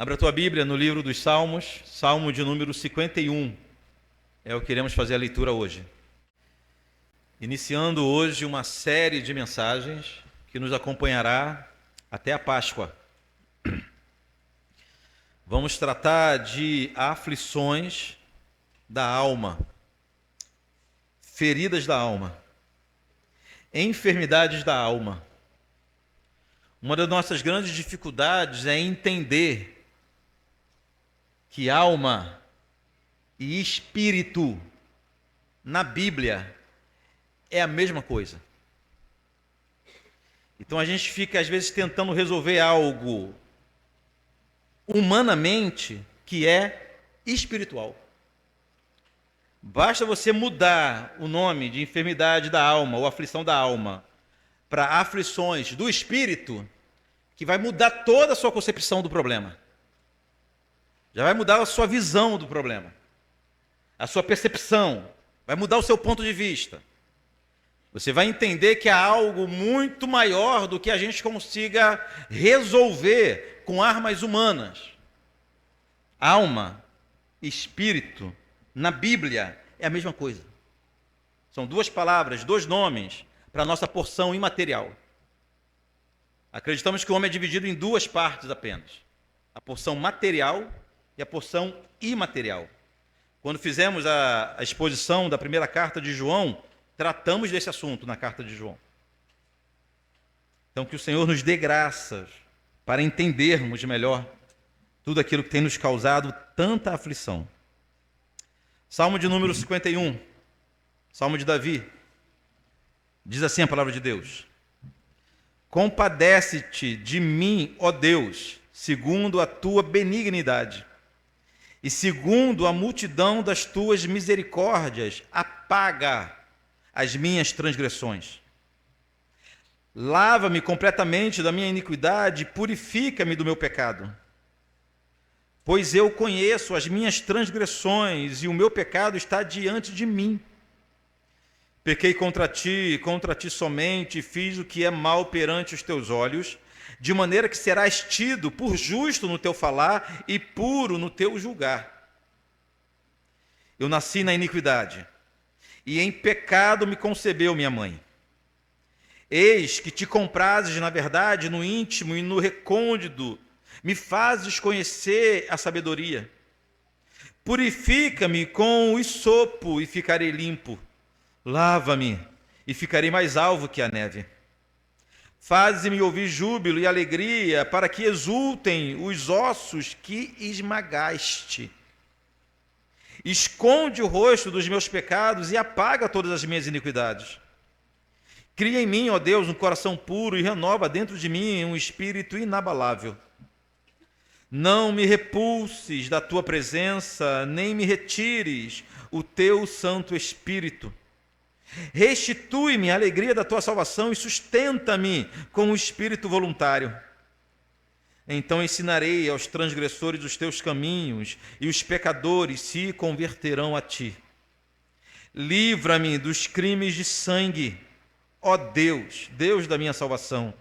Abra a tua Bíblia no livro dos Salmos, Salmo de número 51. É o que iremos fazer a leitura hoje. Iniciando hoje uma série de mensagens que nos acompanhará até a Páscoa. Vamos tratar de aflições da alma, feridas da alma, enfermidades da alma. Uma das nossas grandes dificuldades é entender que alma e espírito na Bíblia é a mesma coisa. Então a gente fica às vezes tentando resolver algo humanamente que é espiritual. Basta você mudar o nome de enfermidade da alma ou aflição da alma para aflições do espírito, que vai mudar toda a sua concepção do problema. Já vai mudar a sua visão do problema, a sua percepção, vai mudar o seu ponto de vista. Você vai entender que há algo muito maior do que a gente consiga resolver com armas humanas. Alma, espírito, na Bíblia é a mesma coisa. São duas palavras, dois nomes para a nossa porção imaterial. Acreditamos que o homem é dividido em duas partes apenas: a porção material e a porção imaterial. Quando fizemos a exposição da primeira carta de João, tratamos desse assunto na carta de João. Então, que o Senhor nos dê graças para entendermos melhor tudo aquilo que tem nos causado tanta aflição. Salmo de número 51, Salmo de Davi. Diz assim a palavra de Deus: Compadece-te de mim, ó Deus, segundo a tua benignidade, e segundo a multidão das tuas misericórdias, apaga as minhas transgressões. Lava-me completamente da minha iniquidade, purifica-me do meu pecado. Pois eu conheço as minhas transgressões, e o meu pecado está diante de mim. Pequei contra ti somente, e fiz o que é mal perante os teus olhos, de maneira que serás tido por justo no teu falar e puro no teu julgar. Eu nasci na iniquidade, e em pecado me concebeu minha mãe. Eis que te comprases, na verdade, no íntimo e no recôndito, me fazes conhecer a sabedoria. Purifica-me com o hisopo e ficarei limpo. Lava-me e ficarei mais alvo que a neve. Faze-me ouvir júbilo e alegria, para que exultem os ossos que esmagaste. Esconde o rosto dos meus pecados e apaga todas as minhas iniquidades. Cria em mim, ó Deus, um coração puro e renova dentro de mim um espírito inabalável. Não me repulses da tua presença, nem me retires o teu Santo Espírito. Restitui-me a alegria da tua salvação e sustenta-me com o espírito voluntário. Então ensinarei aos transgressores os teus caminhos, e os pecadores se converterão a ti. Livra-me dos crimes de sangue, ó Deus, Deus da minha salvação,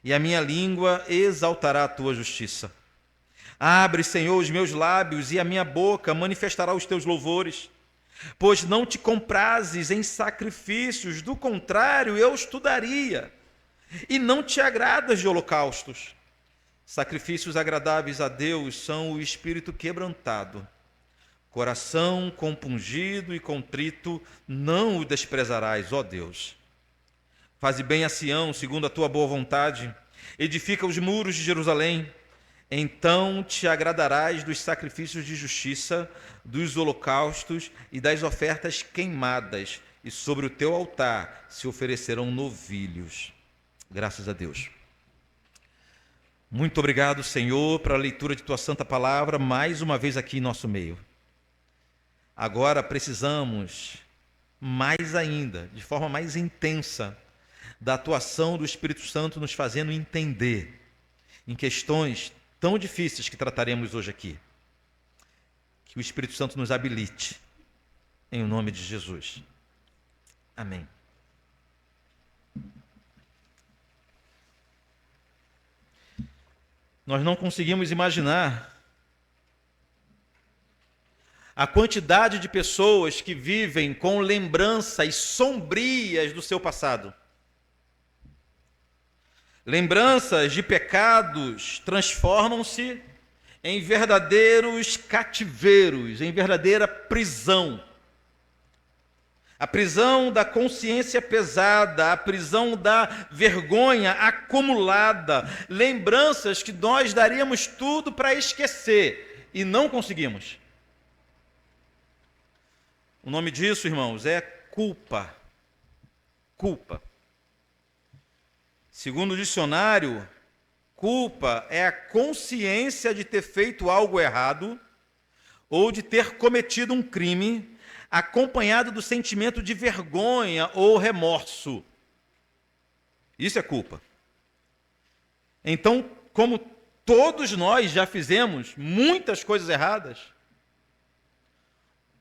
e a minha língua exaltará a tua justiça. Abre, Senhor, os meus lábios, e a minha boca manifestará os teus louvores. Pois não te comprases em sacrifícios, do contrário eu os daria, e não te agradas de holocaustos. Sacrifícios agradáveis a Deus são o espírito quebrantado. Coração compungido e contrito não o desprezarás, ó Deus. Faze bem a Sião, segundo a tua boa vontade, edifica os muros de Jerusalém. Então te agradarás dos sacrifícios de justiça, dos holocaustos e das ofertas queimadas, e sobre o teu altar se oferecerão novilhos. Graças a Deus. Muito obrigado, Senhor, pela leitura de tua santa palavra, mais uma vez aqui em nosso meio. Agora precisamos, mais ainda, de forma mais intensa, da atuação do Espírito Santo nos fazendo entender em questões tão difíceis que trataremos hoje aqui. Que o Espírito Santo nos habilite, em nome de Jesus. Amém. Nós não conseguimos imaginar A quantidade de pessoas que vivem com lembranças sombrias do seu passado. Lembranças de pecados transformam-se em verdadeiros cativeiros, em verdadeira prisão. A prisão da consciência pesada, a prisão da vergonha acumulada, lembranças que nós daríamos tudo para esquecer e não conseguimos. O nome disso, irmãos, é culpa. Culpa. Segundo o dicionário, culpa é a consciência de ter feito algo errado ou de ter cometido um crime, acompanhado do sentimento de vergonha ou remorso. Isso é culpa. Então, como todos nós já fizemos muitas coisas erradas,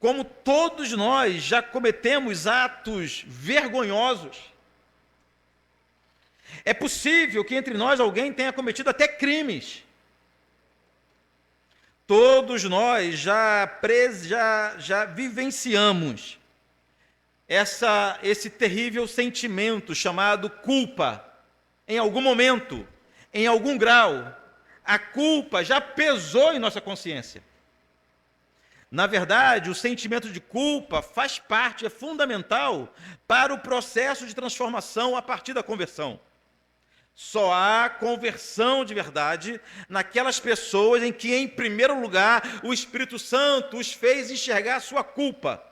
como todos nós já cometemos atos vergonhosos, é possível que entre nós alguém tenha cometido até crimes. Todos nós já vivenciamos esse terrível sentimento chamado culpa. Em algum momento, em algum grau, a culpa já pesou em nossa consciência. Na verdade, o sentimento de culpa faz parte, é fundamental para o processo de transformação a partir da conversão. Só há conversão de verdade naquelas pessoas em que, em primeiro lugar, o Espírito Santo os fez enxergar a sua culpa.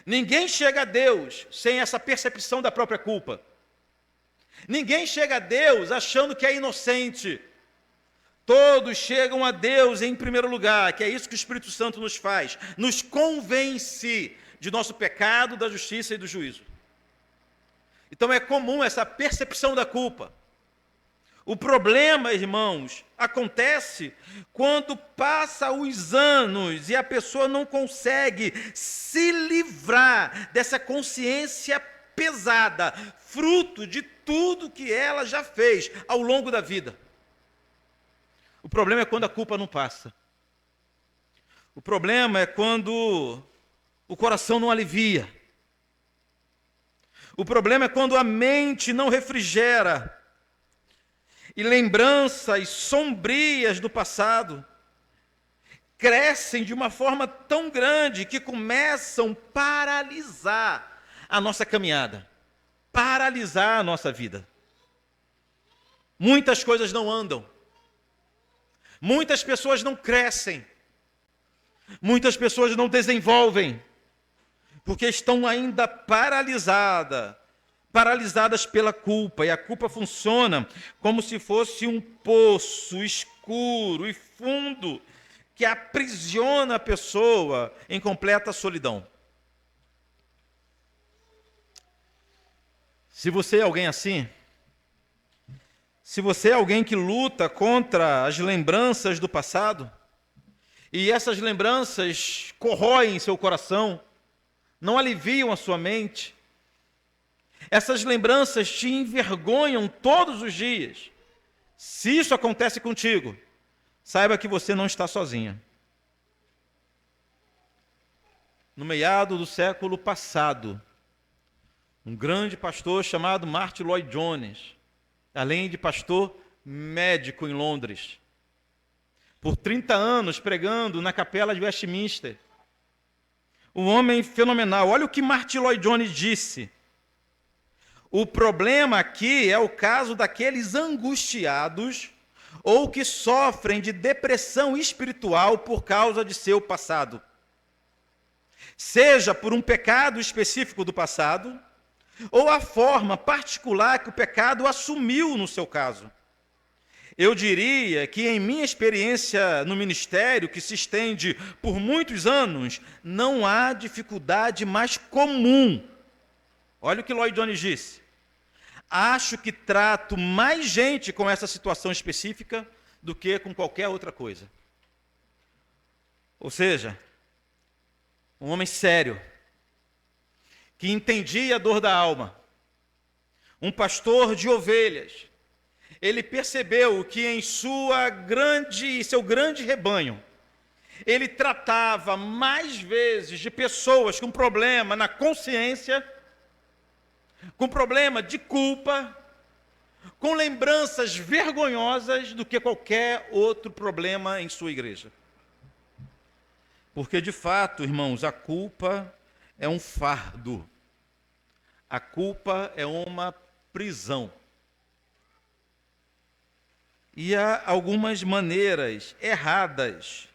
Ninguém chega a Deus sem essa percepção da própria culpa. Ninguém chega a Deus achando que é inocente. Todos chegam a Deus em primeiro lugar, que é isso que o Espírito Santo nos faz, nos convence de nosso pecado, da justiça e do juízo. Então é comum essa percepção da culpa. O problema, irmãos, acontece quando passa os anos e a pessoa não consegue se livrar dessa consciência pesada, fruto de tudo que ela já fez ao longo da vida. O problema é quando a culpa não passa. O problema é quando o coração não alivia. O problema é quando a mente não refrigera e lembranças sombrias do passado crescem de uma forma tão grande que começam a paralisar a nossa caminhada, paralisar a nossa vida. Muitas coisas não andam, muitas pessoas não crescem, muitas pessoas não desenvolvem, porque estão ainda paralisadas pela culpa, e a culpa funciona como se fosse um poço escuro e fundo que aprisiona a pessoa em completa solidão. Se você é alguém assim, se você é alguém que luta contra as lembranças do passado, e essas lembranças corroem seu coração, não aliviam a sua mente, essas lembranças te envergonham todos os dias. Se isso acontece contigo, saiba que você não está sozinha. No meado do século passado, um grande pastor chamado Martyn Lloyd-Jones, além de pastor médico em Londres, por 30 anos pregando na capela de Westminster, um homem fenomenal. Olha o que Martyn Lloyd-Jones disse. O problema aqui é o caso daqueles angustiados ou que sofrem de depressão espiritual por causa de seu passado. Seja por um pecado específico do passado, ou a forma particular que o pecado assumiu no seu caso. Eu diria que, em minha experiência no ministério, que se estende por muitos anos, não há dificuldade mais comum. Olha o que Lloyd-Jones disse. Acho que trato mais gente com essa situação específica do que com qualquer outra coisa. Ou seja, um homem sério, que entendia a dor da alma, um pastor de ovelhas. Ele percebeu que em seu grande rebanho ele tratava mais vezes de pessoas com problema na consciência, com problema de culpa, com lembranças vergonhosas, do que qualquer outro problema em sua igreja. Porque, de fato, irmãos, a culpa é um fardo. A culpa é uma prisão. E há algumas maneiras erradas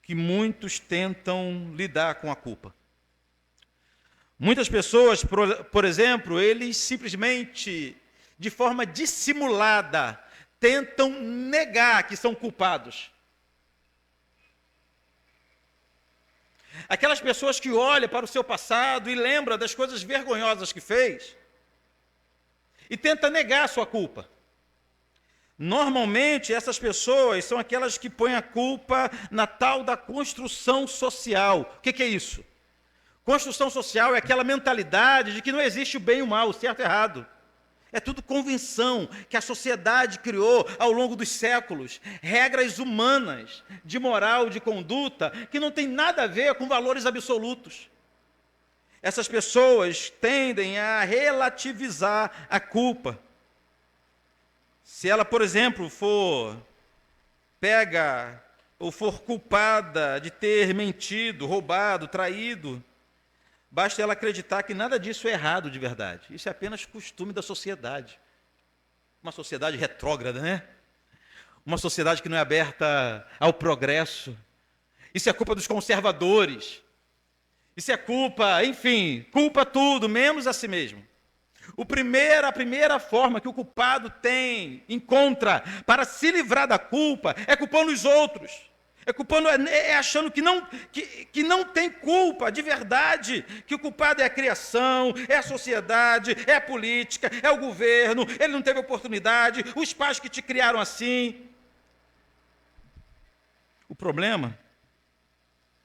que muitos tentam lidar com a culpa. Muitas pessoas, por exemplo, eles simplesmente, de forma dissimulada, tentam negar que são culpados. Aquelas pessoas que olham para o seu passado e lembram das coisas vergonhosas que fez e tentam negar a sua culpa. Normalmente, essas pessoas são aquelas que põem a culpa na tal da construção social. O que é isso? Construção social é aquela mentalidade de que não existe o bem e o mal, o certo e o errado. É tudo convenção que a sociedade criou ao longo dos séculos, regras humanas de moral, de conduta, que não tem nada a ver com valores absolutos. Essas pessoas tendem a relativizar a culpa. Se ela, por exemplo, for pega ou for culpada de ter mentido, roubado, traído, basta ela acreditar que nada disso é errado de verdade. Isso é apenas costume da sociedade. Uma sociedade retrógrada, né? Uma sociedade que não é aberta ao progresso. Isso é culpa dos conservadores. Isso é culpa, enfim, culpa tudo, menos a si mesmo. A primeira forma que o culpado encontra para se livrar da culpa é culpando os outros. É achando que não tem culpa de verdade, que o culpado é a criação, é a sociedade, é a política, é o governo, ele não teve oportunidade, os pais que te criaram assim. O problema é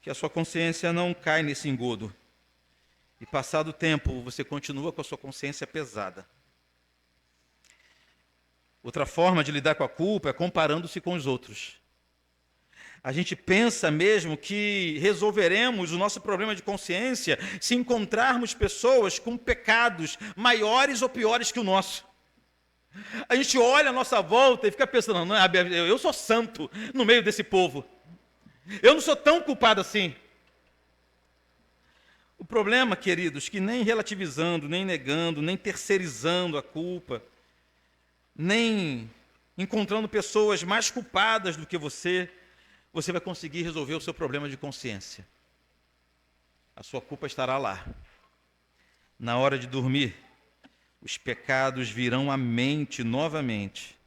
que a sua consciência não cai nesse engodo. E passado o tempo, você continua com a sua consciência pesada. Outra forma de lidar com a culpa é comparando-se com os outros. A gente pensa mesmo que resolveremos o nosso problema de consciência se encontrarmos pessoas com pecados maiores ou piores que o nosso. A gente olha a nossa volta e fica pensando, não, eu sou santo no meio desse povo. Eu não sou tão culpado assim. O problema, queridos, que nem relativizando, nem negando, nem terceirizando a culpa, nem encontrando pessoas mais culpadas do que você vai conseguir resolver o seu problema de consciência. A sua culpa estará lá. Na hora de dormir, os pecados virão à mente novamente.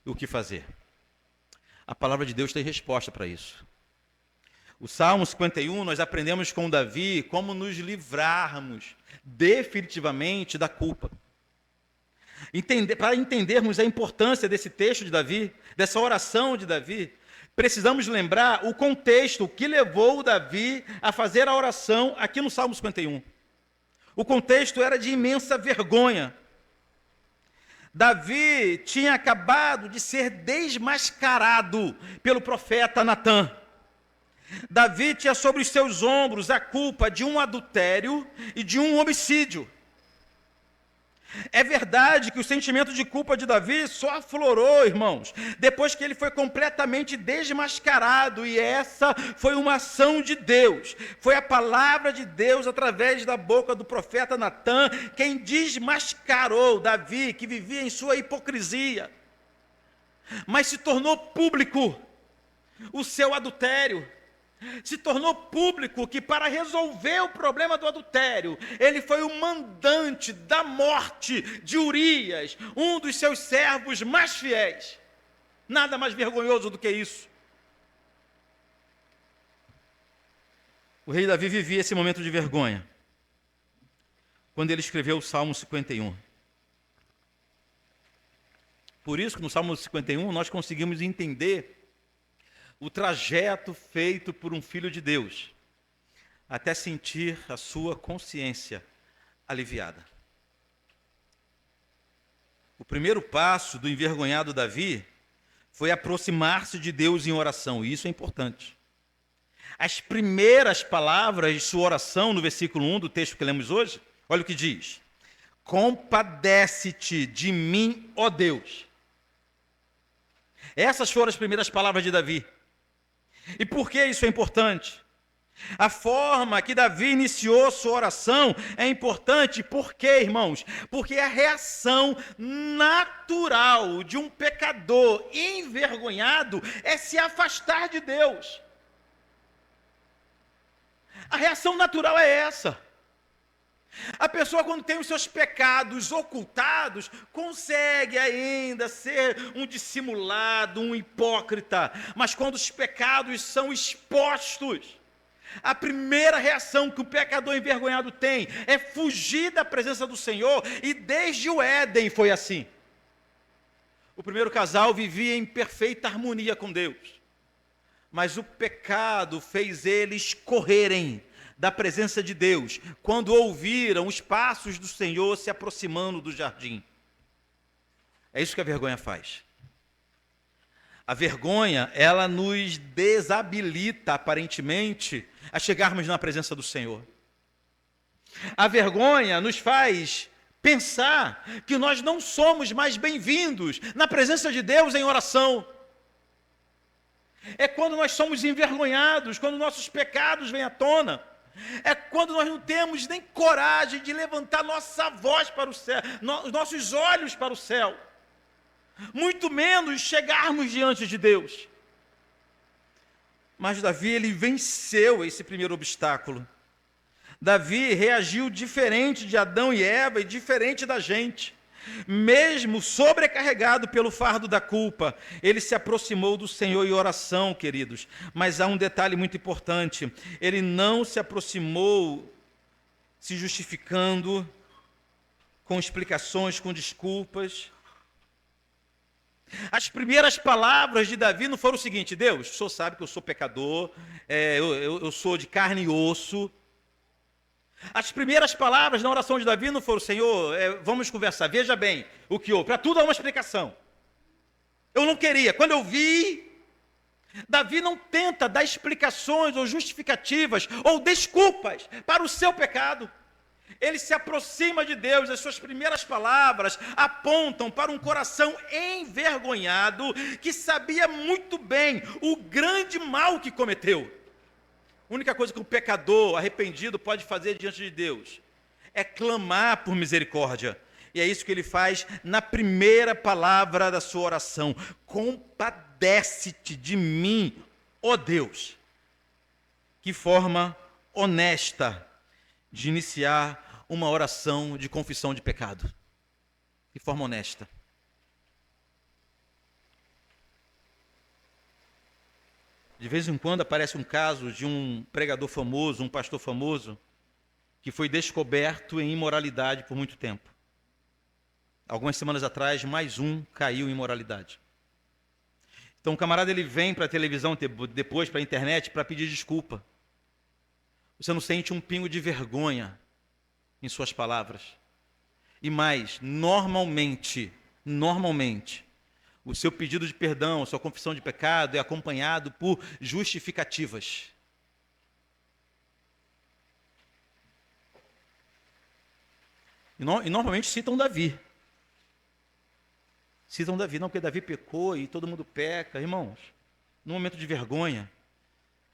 E o que fazer? A palavra de Deus tem resposta para isso. O Salmo 51, nós aprendemos com Davi como nos livrarmos definitivamente da culpa. Para entendermos a importância desse texto de Davi, dessa oração de Davi, precisamos lembrar o contexto, o que levou Davi a fazer a oração aqui no Salmo 51. O contexto era de imensa vergonha. Davi tinha acabado de ser desmascarado pelo profeta Natã. Davi tinha sobre os seus ombros a culpa de um adultério e de um homicídio. É verdade que o sentimento de culpa de Davi só aflorou, irmãos, depois que ele foi completamente desmascarado, e essa foi uma ação de Deus. Foi a palavra de Deus, através da boca do profeta Natã, quem desmascarou Davi, que vivia em sua hipocrisia. Mas se tornou público o seu adultério. Se tornou público que, para resolver o problema do adultério, ele foi o mandante da morte de Urias, um dos seus servos mais fiéis. Nada mais vergonhoso do que isso. O rei Davi vivia esse momento de vergonha quando ele escreveu o Salmo 51. Por isso que no Salmo 51 nós conseguimos entender o trajeto feito por um filho de Deus, até sentir a sua consciência aliviada. O primeiro passo do envergonhado Davi foi aproximar-se de Deus em oração, e isso é importante. As primeiras palavras de sua oração, no versículo 1 do texto que lemos hoje, olha o que diz: compadece-te de mim, ó Deus. Essas foram as primeiras palavras de Davi. E por que isso é importante? A forma que Davi iniciou sua oração é importante, por quê, irmãos? Porque a reação natural de um pecador envergonhado é se afastar de Deus. A reação natural é essa. A pessoa, quando tem os seus pecados ocultados, consegue ainda ser um dissimulado, um hipócrita. Mas quando os pecados são expostos, a primeira reação que o pecador envergonhado tem é fugir da presença do Senhor, e desde o Éden foi assim. O primeiro casal vivia em perfeita harmonia com Deus, mas o pecado fez eles correrem da presença de Deus, quando ouviram os passos do Senhor se aproximando do jardim. É isso que a vergonha faz. A vergonha, ela nos desabilita, aparentemente, a chegarmos na presença do Senhor. A vergonha nos faz pensar que nós não somos mais bem-vindos na presença de Deus em oração. É quando nós somos envergonhados, quando nossos pecados vêm à tona. É quando nós não temos nem coragem de levantar nossa voz para o céu, nossos olhos para o céu, muito menos chegarmos diante de Deus. Mas Davi, ele venceu esse primeiro obstáculo. Davi reagiu diferente de Adão e Eva e diferente da gente. Mesmo sobrecarregado pelo fardo da culpa, ele se aproximou do Senhor em oração, queridos. Mas há um detalhe muito importante: ele não se aproximou se justificando, com explicações, com desculpas. As primeiras palavras de Davi não foram o seguinte: Deus, o Senhor sabe que eu sou pecador, eu sou de carne e osso. As primeiras palavras na oração de Davi não foram: Senhor, vamos conversar, veja bem o que houve. Para tudo há uma explicação. Eu não queria. Quando eu vi, Davi não tenta dar explicações ou justificativas ou desculpas para o seu pecado. Ele se aproxima de Deus. As suas primeiras palavras apontam para um coração envergonhado que sabia muito bem o grande mal que cometeu. A única coisa que um pecador arrependido pode fazer diante de Deus é clamar por misericórdia. E é isso que ele faz na primeira palavra da sua oração: compadece-te de mim, ó Deus. Que forma honesta de iniciar uma oração de confissão de pecado. Que forma honesta. De vez em quando aparece um caso de um pregador famoso, um pastor famoso, que foi descoberto em imoralidade por muito tempo. Algumas semanas atrás, mais um caiu em imoralidade. Então o camarada, ele vem para a televisão, depois para a internet, para pedir desculpa. Você não sente um pingo de vergonha em suas palavras. E mais, normalmente, o seu pedido de perdão, a sua confissão de pecado é acompanhado por justificativas. E normalmente citam Davi. Citam Davi, não, porque Davi pecou e todo mundo peca. Irmãos, no momento de vergonha,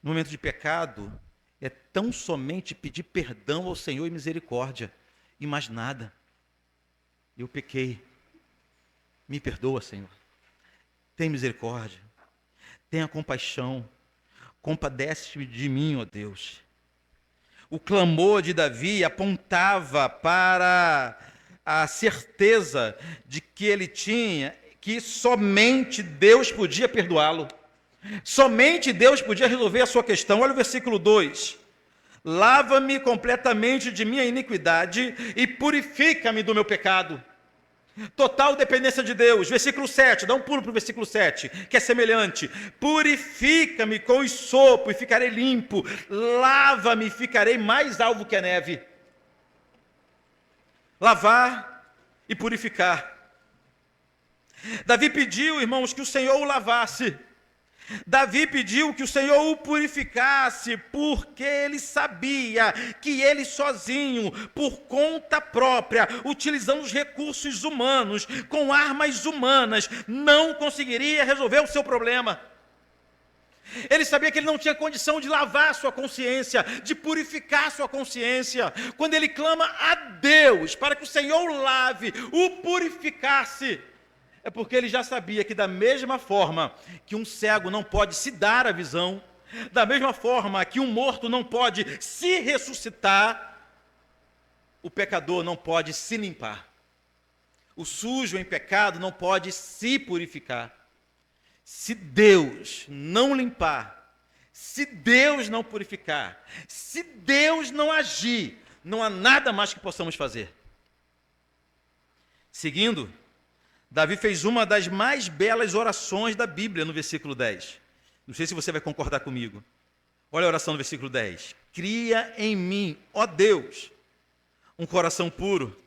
no momento de pecado, é tão somente pedir perdão ao Senhor e misericórdia, e mais nada. Eu pequei, me perdoa, Senhor. Tem misericórdia, tenha compaixão, compadece-te de mim, ó Deus. O clamor de Davi apontava para a certeza de que ele tinha, que somente Deus podia perdoá-lo. Somente Deus podia resolver a sua questão. Olha o versículo 2. Lava-me completamente de minha iniquidade e purifica-me do meu pecado. Total dependência de Deus. Versículo 7, dá um pulo para o versículo 7, que é semelhante. Purifica-me com hisopo e ficarei limpo. Lava-me e ficarei mais alvo que a neve. Lavar e purificar. Davi pediu, irmãos, que o Senhor o lavasse. Davi pediu que o Senhor o purificasse, porque ele sabia que ele sozinho, por conta própria, utilizando os recursos humanos, com armas humanas, não conseguiria resolver o seu problema. Ele sabia que ele não tinha condição de lavar sua consciência, de purificar sua consciência. Quando ele clama a Deus para que o Senhor o lave, o purificasse, é porque ele já sabia que da mesma forma que um cego não pode se dar a visão, da mesma forma que um morto não pode se ressuscitar, o pecador não pode se limpar. O sujo em pecado não pode se purificar. Se Deus não limpar, se Deus não purificar, se Deus não agir, não há nada mais que possamos fazer. Seguindo, Davi fez uma das mais belas orações da Bíblia no versículo 10. Não sei se você vai concordar comigo. Olha a oração do versículo 10. Cria em mim, ó Deus, um coração puro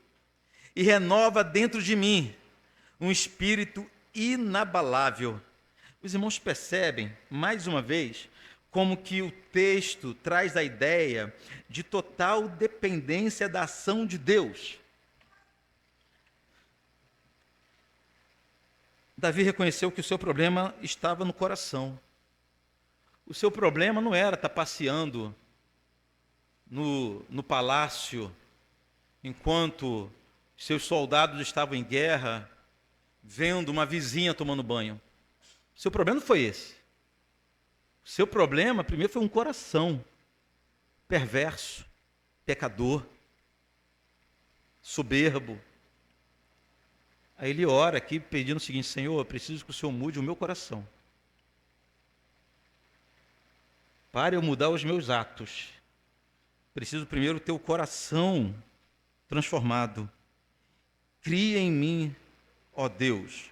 e renova dentro de mim um espírito inabalável. Os irmãos percebem, mais uma vez, como que o texto traz a ideia de total dependência da ação de Deus. Davi reconheceu que o seu problema estava no coração. O seu problema não era estar passeando no palácio, enquanto seus soldados estavam em guerra, vendo uma vizinha tomando banho. O seu problema não foi esse. O seu problema, primeiro, foi um coração perverso, pecador, soberbo. Aí ele ora aqui pedindo o seguinte: Senhor, eu preciso que o Senhor mude o meu coração. Para eu mudar os meus atos, preciso primeiro ter o coração transformado. Cria em mim, ó Deus,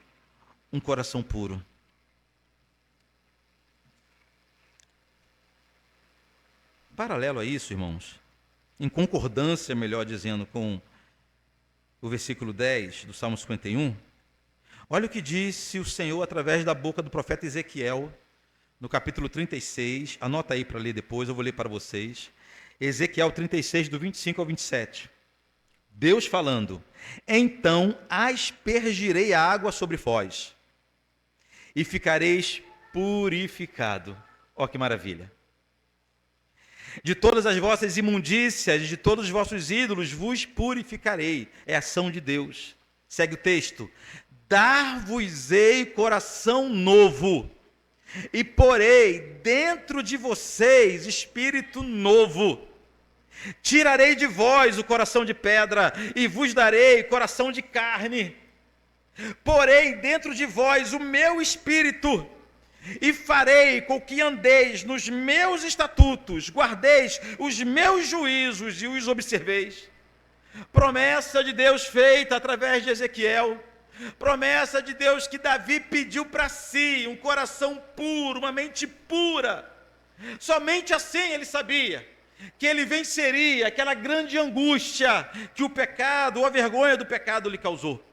um coração puro. Paralelo a isso, irmãos, em concordância, melhor dizendo, com o versículo 10 do Salmo 51, olha o que disse o Senhor através da boca do profeta Ezequiel, no capítulo 36, anota aí para ler depois, eu vou ler para vocês, Ezequiel 36, do 25 ao 27. Deus falando: então aspergirei a água sobre vós, e ficareis purificado. Ó que maravilha! De todas as vossas imundícias, de todos os vossos ídolos, vos purificarei. É a ação de Deus. Segue o texto. Dar-vos-ei coração novo, e porei dentro de vocês espírito novo. Tirarei de vós o coração de pedra, e vos darei coração de carne. Porei dentro de vós o meu espírito, e farei com que andeis nos meus estatutos, guardeis os meus juízos e os observeis. Promessa de Deus feita através de Ezequiel. Promessa de Deus que Davi pediu para si, um coração puro, uma mente pura. Somente assim ele sabia que ele venceria aquela grande angústia que o pecado, ou a vergonha do pecado lhe causou.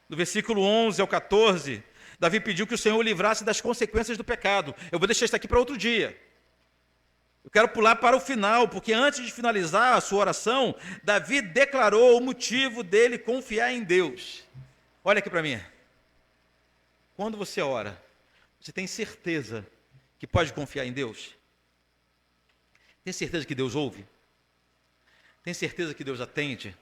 Do versículo 11 ao 14, Davi pediu que o Senhor o livrasse das consequências do pecado. Eu vou deixar isso aqui para outro dia. Eu quero pular para o final, porque antes de finalizar a sua oração, Davi declarou o motivo dele confiar em Deus. Olha aqui para mim. Quando você ora, você tem certeza que pode confiar em Deus? Tem certeza que Deus ouve? Tem certeza que Deus atende?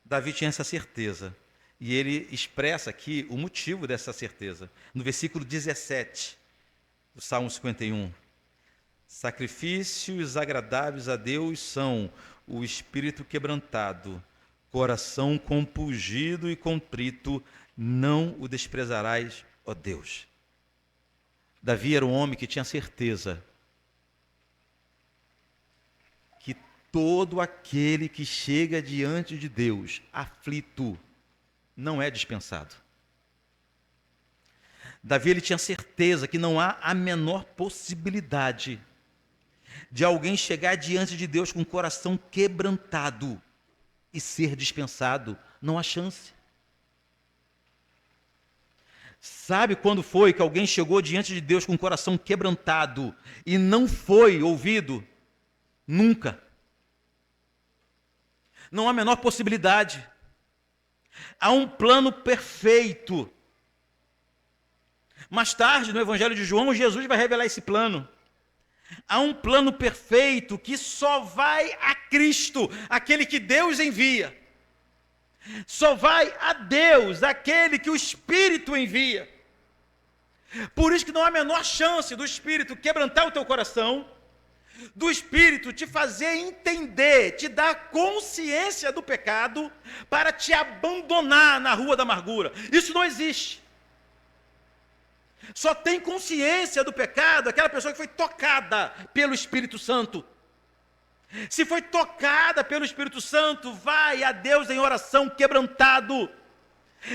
Davi tinha essa certeza. E ele expressa aqui o motivo dessa certeza. No versículo 17 do Salmo 51. Sacrifícios agradáveis a Deus são o espírito quebrantado, coração compungido e contrito, não o desprezarás, ó Deus. Davi era um homem que tinha certeza que todo aquele que chega diante de Deus aflito não é dispensado. Davi ele tinha certeza que não há a menor possibilidade de alguém chegar diante de Deus com o coração quebrantado e ser dispensado. Não há chance. Sabe quando foi que alguém chegou diante de Deus com o coração quebrantado e não foi ouvido? Nunca. Não há a menor possibilidade. Há um plano perfeito. Mais tarde, no Evangelho de João, Jesus vai revelar esse plano. Há um plano perfeito que só vai a Cristo, aquele que Deus envia. Só vai a Deus, aquele que o Espírito envia. Por isso que não há a menor chance do Espírito quebrantar o teu coração, do Espírito te fazer entender, te dar consciência do pecado, para te abandonar na rua da amargura. Isso não existe. Só tem consciência do pecado aquela pessoa que foi tocada pelo Espírito Santo. Se foi tocada pelo Espírito Santo, vai a Deus em oração quebrantado.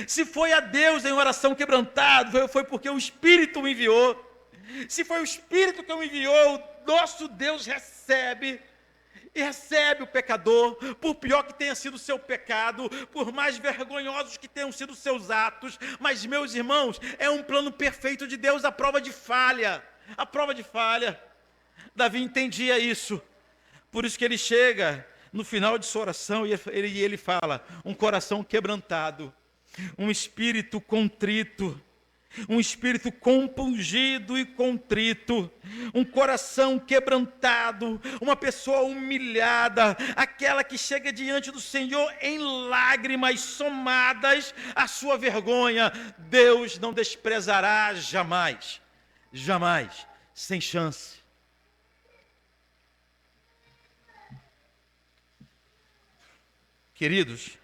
Se foi a Deus em oração quebrantado, foi porque o Espírito o enviou. Se foi o Espírito que o enviou, nosso Deus recebe o pecador, por pior que tenha sido o seu pecado, por mais vergonhosos que tenham sido os seus atos. Mas, meus irmãos, é um plano perfeito de Deus, a prova de falha. Davi entendia isso. Por isso que ele chega no final de sua oração e ele fala: um coração quebrantado, um espírito contrito, um espírito compungido e contrito, um coração quebrantado, uma pessoa humilhada, aquela que chega diante do Senhor em lágrimas somadas à sua vergonha. Deus não desprezará jamais, jamais, sem chance. Queridos,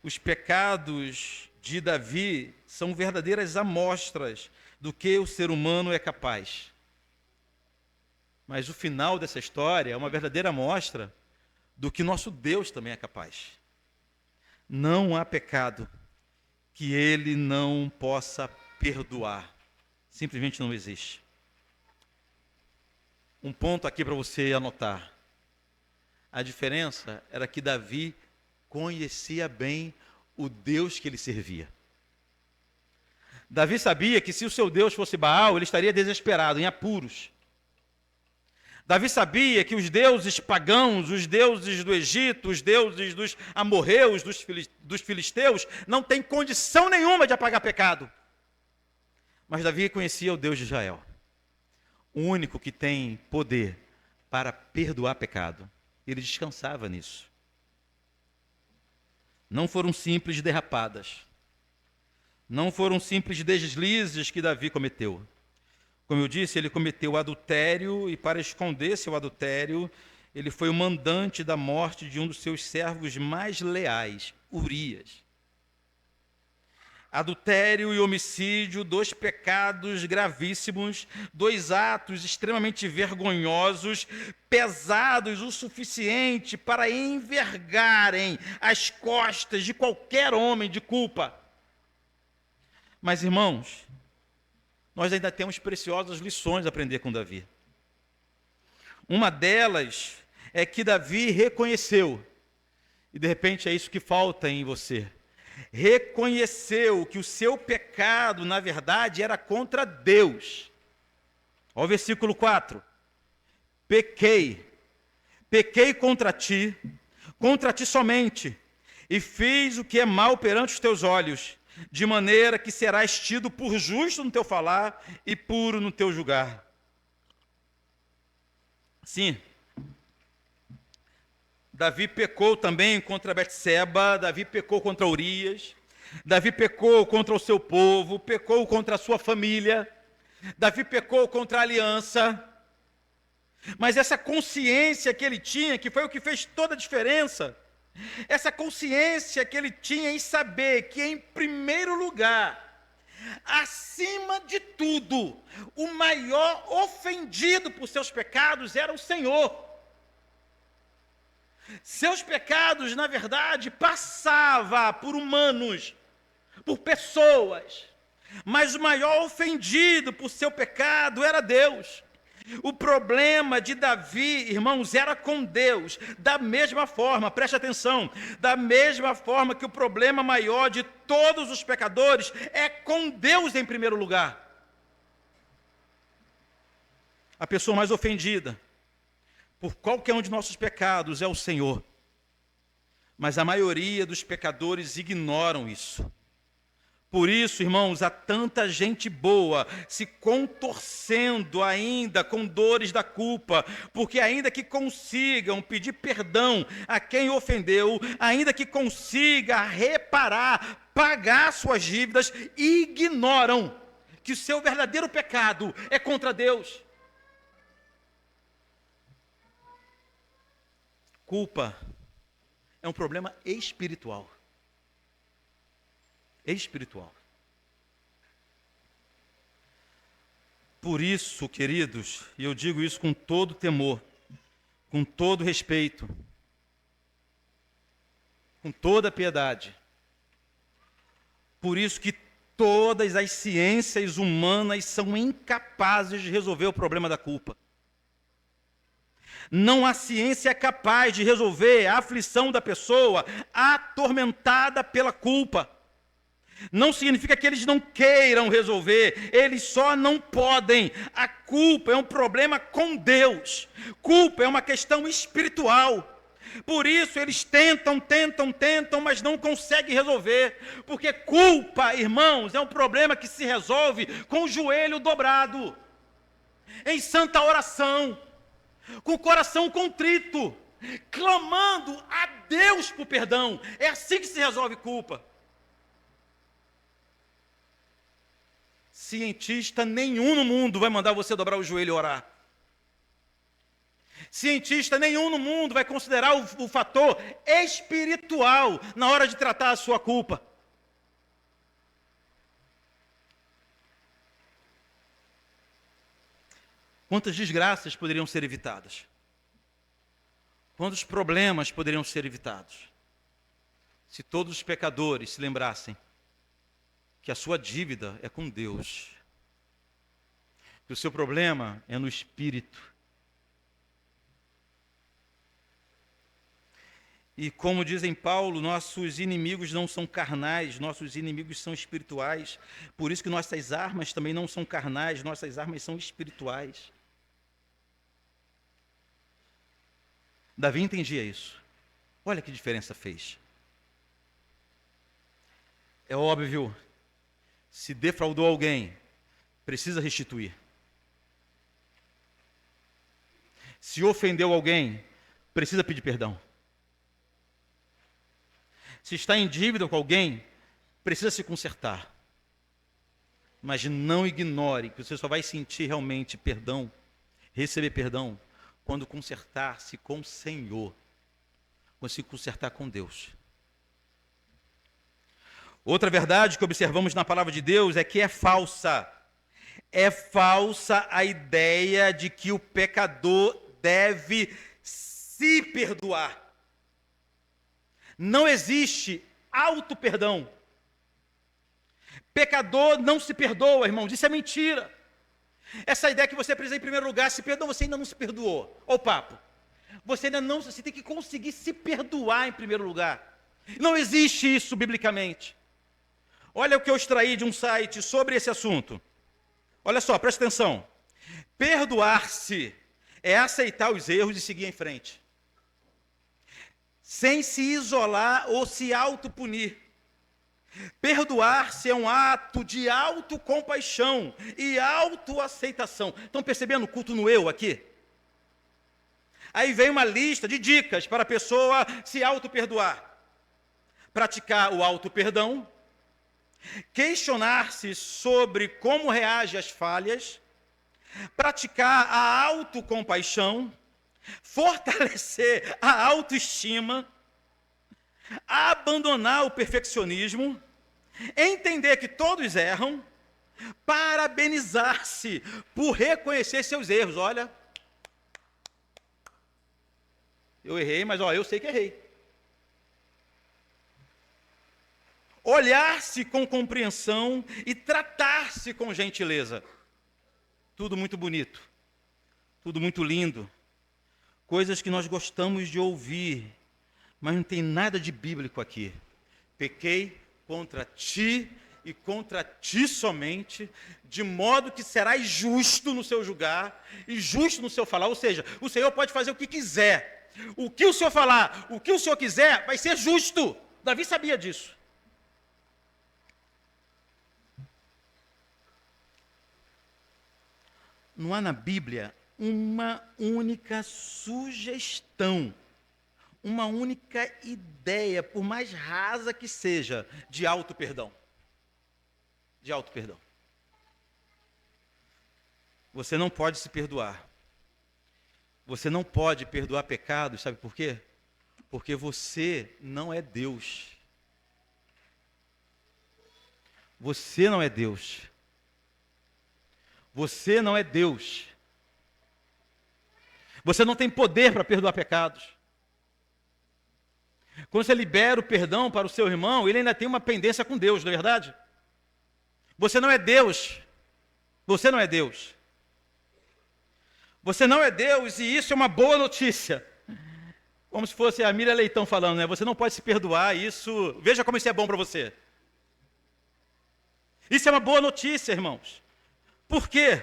os pecados de Davi são verdadeiras amostras do que o ser humano é capaz. Mas o final dessa história é uma verdadeira amostra do que nosso Deus também é capaz. Não há pecado que Ele não possa perdoar. Simplesmente não existe. Um ponto aqui para você anotar. A diferença era que Davi conhecia bem o Deus que ele servia. Davi sabia que se o seu Deus fosse Baal, ele estaria desesperado, em apuros. Davi sabia que os deuses pagãos, os deuses do Egito, os deuses dos amorreus, dos filisteus, não têm condição nenhuma de apagar pecado. Mas Davi conhecia o Deus de Israel, o único que tem poder para perdoar pecado. Ele descansava nisso. Não foram simples derrapadas. Não foram simples deslizes que Davi cometeu. Como eu disse, ele cometeu adultério e, para esconder seu adultério, ele foi o mandante da morte de um dos seus servos mais leais, Urias. Adultério e homicídio, dois pecados gravíssimos, dois atos extremamente vergonhosos, pesados o suficiente para envergarem as costas de qualquer homem de culpa. Mas, irmãos, nós ainda temos preciosas lições a aprender com Davi. Uma delas é que Davi reconheceu, e de repente é isso que falta em você, reconheceu que o seu pecado, na verdade, era contra Deus. Olha o versículo 4. Pequei contra ti somente, e fiz o que é mal perante os teus olhos, de maneira que serás tido por justo no teu falar e puro no teu julgar. Sim, Davi pecou também contra Betseba, Davi pecou contra Urias, Davi pecou contra o seu povo, pecou contra a sua família, Davi pecou contra a aliança. Mas essa consciência que ele tinha, que foi o que fez toda a diferença, essa consciência que ele tinha em saber que, em primeiro lugar, acima de tudo, o maior ofendido por seus pecados era o Senhor. Seus pecados, na verdade, passavam por humanos, por pessoas, mas o maior ofendido por seu pecado era Deus. O problema de Davi, irmãos, era com Deus. Da mesma forma, preste atenção, da mesma forma que o problema maior de todos os pecadores é com Deus em primeiro lugar. A pessoa mais ofendida por qualquer um de nossos pecados é o Senhor. Mas a maioria dos pecadores ignoram isso. Por isso, irmãos, há tanta gente boa se contorcendo ainda com dores da culpa, porque ainda que consigam pedir perdão a quem ofendeu, ainda que consiga reparar, pagar suas dívidas, ignoram que o seu verdadeiro pecado é contra Deus. Culpa é um problema espiritual. Espiritual. Por isso, queridos, e eu digo isso com todo temor, com todo respeito, com toda piedade, por isso que todas as ciências humanas são incapazes de resolver o problema da culpa. Não há ciência capaz de resolver a aflição da pessoa atormentada pela culpa. Não significa que eles não queiram resolver, eles só não podem. A culpa é um problema com Deus. Culpa é uma questão espiritual. Por isso eles tentam, mas não conseguem resolver. Porque culpa, irmãos, é um problema que se resolve com o joelho dobrado, em santa oração, com o coração contrito, clamando a Deus por perdão. É assim que se resolve culpa. Cientista nenhum no mundo vai mandar você dobrar o joelho e orar. Cientista nenhum no mundo vai considerar o fator espiritual na hora de tratar a sua culpa. Quantas desgraças poderiam ser evitadas? Quantos problemas poderiam ser evitados? Se todos os pecadores se lembrassem que a sua dívida é com Deus, que o seu problema é no espírito. E como dizem Paulo, nossos inimigos não são carnais, nossos inimigos são espirituais. Por isso que nossas armas também não são carnais, nossas armas são espirituais. Davi entendia isso. Olha que diferença fez. É óbvio, se defraudou alguém, precisa restituir. Se ofendeu alguém, precisa pedir perdão. Se está em dívida com alguém, precisa se consertar. Mas não ignore que você só vai sentir realmente perdão, receber perdão, quando consertar-se com o Senhor, quando se consertar com Deus. Outra verdade que observamos na palavra de Deus é que é falsa. É falsa a ideia de que o pecador deve se perdoar. Não existe auto-perdão. Pecador não se perdoa, irmãos, isso é mentira. Essa ideia que você precisa em primeiro lugar se perdoar, você ainda não se perdoou. Olha o papo. Você ainda não, você tem que conseguir se perdoar em primeiro lugar. Não existe isso biblicamente. Olha o que eu extraí de um site sobre esse assunto. Olha só, presta atenção. Perdoar-se é aceitar os erros e seguir em frente, sem se isolar ou se autopunir. Perdoar-se é um ato de autocompaixão e autoaceitação. Estão percebendo o culto no eu aqui? Aí vem uma lista de dicas para a pessoa se auto-perdoar. Praticar o auto-perdão, questionar-se sobre como reage às falhas, praticar a autocompaixão, fortalecer a autoestima, abandonar o perfeccionismo, entender que todos erram, parabenizar-se por reconhecer seus erros. Olha, eu errei, mas eu sei que errei. Olhar-se com compreensão e tratar-se com gentileza. Tudo muito bonito. Tudo muito lindo. Coisas que nós gostamos de ouvir, mas não tem nada de bíblico aqui. Pequei contra ti e contra ti somente, de modo que serás justo no seu julgar e justo no seu falar. Ou seja, o Senhor pode fazer o que quiser. O que o Senhor falar, o que o Senhor quiser, vai ser justo. Davi sabia disso. Não há na Bíblia uma única sugestão, uma única ideia, por mais rasa que seja, de auto-perdão. De auto-perdão. Você não pode se perdoar. Você não pode perdoar pecados, sabe por quê? Porque você não é Deus. Você não é Deus. Você não é Deus. Você não tem poder para perdoar pecados. Quando você libera o perdão para o seu irmão, ele ainda tem uma pendência com Deus, não é verdade? Você não é Deus. Você não é Deus. Você não é Deus e isso é uma boa notícia. Como se fosse a Miriam Leitão falando, né? Você não pode se perdoar, isso... Veja como isso é bom para você. Isso é uma boa notícia, irmãos. Por quê?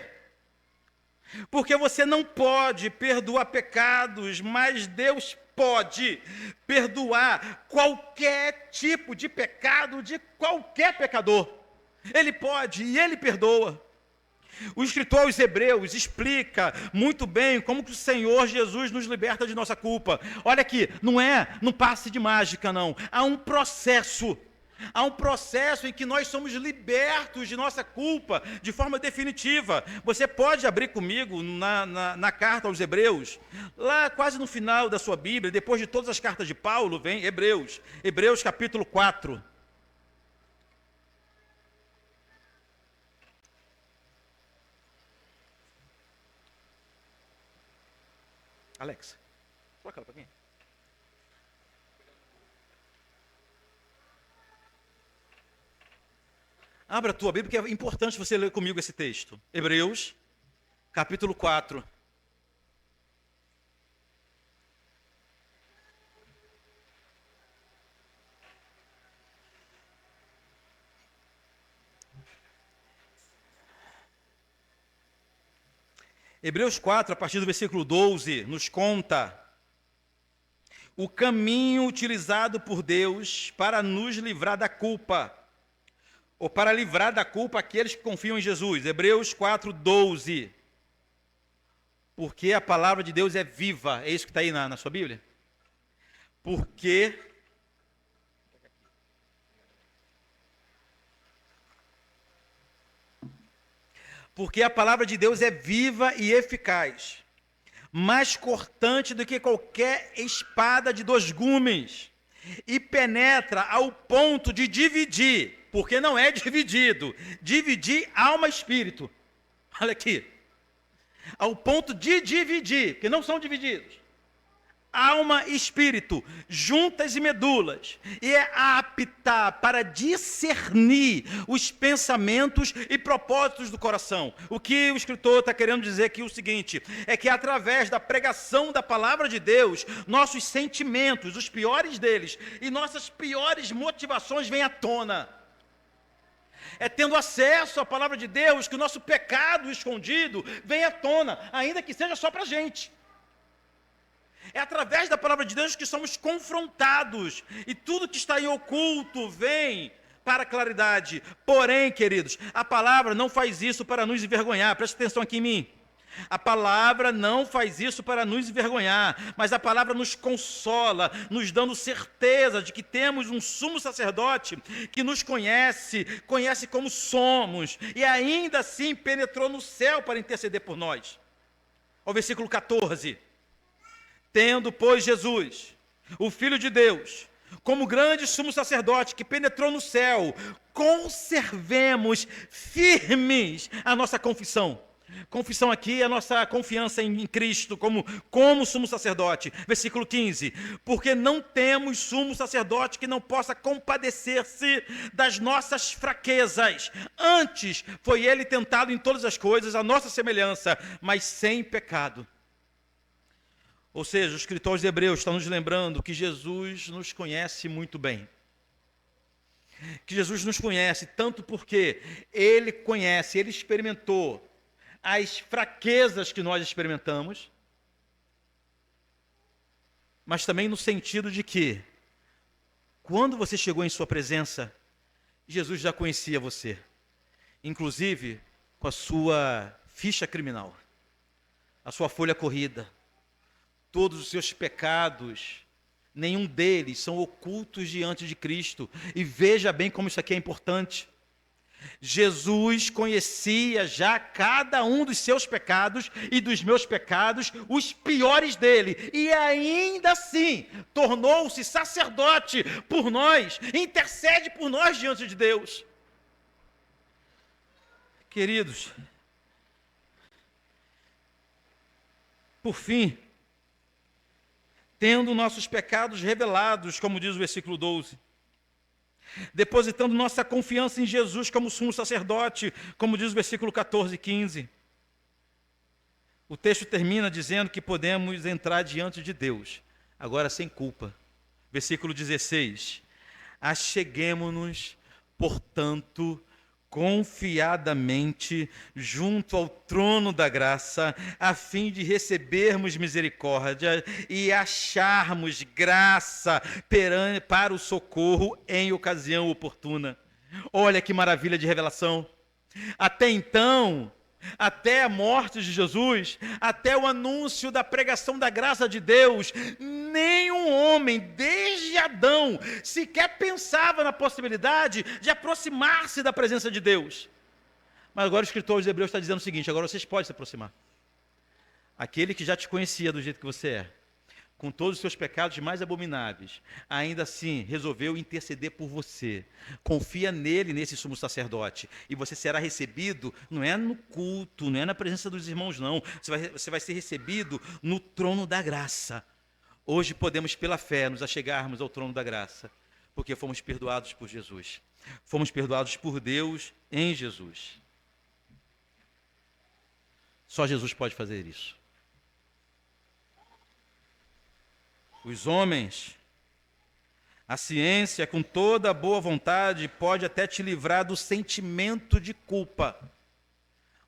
Porque você não pode perdoar pecados, mas Deus pode perdoar qualquer tipo de pecado de qualquer pecador. Ele pode e Ele perdoa. O escritor aos Hebreus explica muito bem como que o Senhor Jesus nos liberta de nossa culpa. Olha aqui, não é num passe de mágica, não. Há um processo. Há um processo em que nós somos libertos de nossa culpa de forma definitiva. Você pode abrir comigo na carta aos Hebreus, lá quase no final da sua Bíblia, depois de todas as cartas de Paulo, vem Hebreus. Hebreus capítulo 4. Alexa, coloca ela para quem? Abra a tua Bíblia, porque é importante você ler comigo esse texto. Hebreus, capítulo 4. Hebreus 4, a partir do versículo 12, nos conta o caminho utilizado por Deus para nos livrar da culpa, ou para livrar da culpa aqueles que confiam em Jesus. Hebreus 4, 12. Porque a palavra de Deus é viva. É isso que está aí na sua Bíblia? Porque a palavra de Deus é viva e eficaz, mais cortante do que qualquer espada de 2 gumes, e penetra ao ponto de dividir, porque não é dividido, dividir alma e espírito. Olha aqui, ao ponto de dividir, porque não são divididos, alma e espírito, juntas e medulas, e é apta para discernir os pensamentos e propósitos do coração. O que o escritor está querendo dizer aqui é o seguinte, é que através da pregação da palavra de Deus, nossos sentimentos, os piores deles, e nossas piores motivações vêm à tona. É tendo acesso à palavra de Deus que o nosso pecado escondido vem à tona, ainda que seja só para a gente. É através da palavra de Deus que somos confrontados, e tudo que está em oculto vem para a claridade. Porém, queridos, a palavra não faz isso para nos envergonhar. Presta atenção aqui em mim. A palavra não faz isso para nos envergonhar, mas a palavra nos consola, nos dando certeza de que temos um sumo sacerdote que nos conhece como somos, e ainda assim penetrou no céu para interceder por nós. Ao versículo 14. Tendo, pois, Jesus, o Filho de Deus, como grande sumo sacerdote que penetrou no céu, conservemos firmes a nossa confissão. Confissão aqui é a nossa confiança em Cristo como sumo sacerdote. Versículo 15. Porque não temos sumo sacerdote que não possa compadecer-se das nossas fraquezas. Antes foi ele tentado em todas as coisas, a nossa semelhança, mas sem pecado. Ou seja, o escritor aos Hebreus está nos lembrando que Jesus nos conhece muito bem. Que Jesus nos conhece tanto porque ele conhece, ele experimentou as fraquezas que nós experimentamos, mas também no sentido de que, quando você chegou em sua presença, Jesus já conhecia você, inclusive com a sua ficha criminal, a sua folha corrida, todos os seus pecados, nenhum deles são ocultos diante de Cristo. E veja bem como isso aqui é importante. Jesus conhecia já cada um dos seus pecados e dos meus pecados, os piores dele, e ainda assim tornou-se sacerdote por nós, intercede por nós diante de Deus. Queridos, por fim, tendo nossos pecados revelados, como diz o versículo 12, depositando nossa confiança em Jesus como sumo sacerdote, como diz o versículo 14 e 15. O texto termina dizendo que podemos entrar diante de Deus, agora sem culpa. Versículo 16. Acheguemo-nos, portanto, confiadamente junto ao trono da graça, a fim de recebermos misericórdia e acharmos graça para o socorro em ocasião oportuna. Olha que maravilha de revelação. Até então, até a morte de Jesus, até o anúncio da pregação da graça de Deus, nenhum homem, desde Adão, sequer pensava na possibilidade de aproximar-se da presença de Deus. Mas agora o escritor aos Hebreus está dizendo o seguinte: agora vocês podem se aproximar. Aquele que já te conhecia do jeito que você é, com todos os seus pecados mais abomináveis, ainda assim resolveu interceder por você. Confia nele, nesse sumo sacerdote, e você será recebido, não é no culto, não é na presença dos irmãos, não. Você vai ser recebido no trono da graça. Hoje podemos, pela fé, nos achegarmos ao trono da graça, porque fomos perdoados por Jesus. Fomos perdoados por Deus em Jesus. Só Jesus pode fazer isso. Os homens, a ciência, com toda a boa vontade, pode até te livrar do sentimento de culpa,